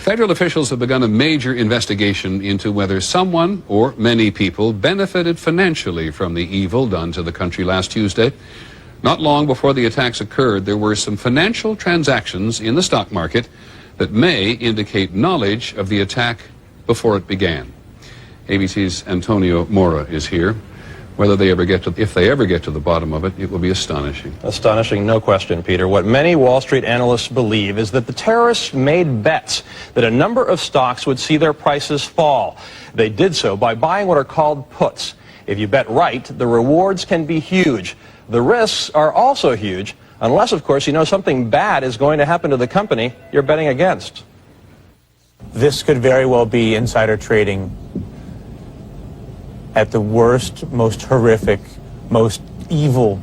Federal officials have begun a major investigation into whether someone or many people benefited financially from the evil done to the country last Tuesday. Not long before the attacks occurred, there were some financial transactions in the stock market that may indicate knowledge of the attack before it began. ABC's Antonio Mora is here. Whether they ever get to, if they ever get to the bottom of it, it will be astonishing. Astonishing, no question, Peter. What many Wall Street analysts believe is that the terrorists made bets that a number of stocks would see their prices fall. They did so by buying what are called puts. If you bet right, the rewards can be huge. The risks are also huge, unless, of course, you know something bad is going to happen to the company you're betting against. This could very well be insider trading at the worst, most horrific, most evil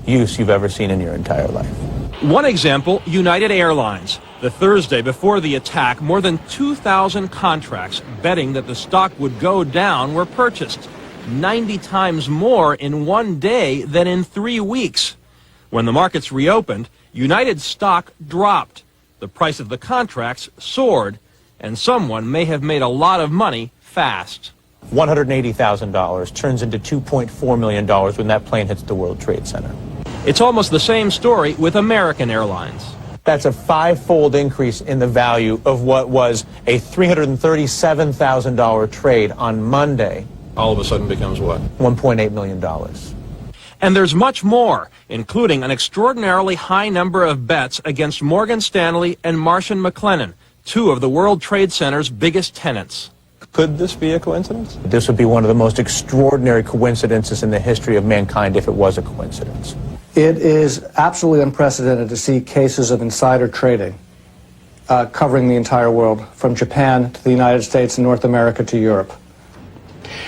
use you've ever seen in your entire life. One example, United Airlines. The Thursday before the attack, more than 2,000 contracts betting that the stock would go down were purchased. 90 times more in one day than in 3 weeks. When the markets reopened, United stock dropped. The price of the contracts soared, and someone may have made a lot of money fast. $180,000 turns into $2.4 million when that plane hits the World Trade Center. It's almost the same story with American Airlines. That's a 5-fold increase in the value of what was a $337,000 trade on Monday. All of a sudden becomes what? $1.8 million. And there's much more, including an extraordinarily high number of bets against Morgan Stanley and Marsh & McLennan, two of the World Trade Center's biggest tenants. Could this be a coincidence? This would be one of the most extraordinary coincidences in the history of mankind if it was a coincidence. It is absolutely unprecedented to see cases of insider trading covering the entire world, from Japan to the United States and North America to Europe.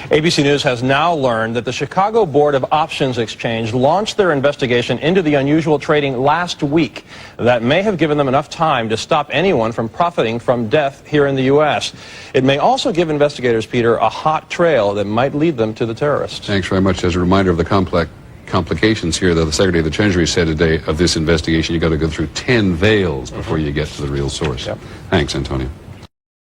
ABC News has now learned that the Chicago Board of Options Exchange launched their investigation into the unusual trading last week. That may have given them enough time to stop anyone from profiting from death here in the U.S. It may also give investigators, Peter, a hot trail that might lead them to the terrorists. Thanks very much. As a reminder of the complications here, that the Secretary of the Treasury said today of this investigation, you've got to go through 10 veils before you get to the real source. Yep. Thanks, Antonio.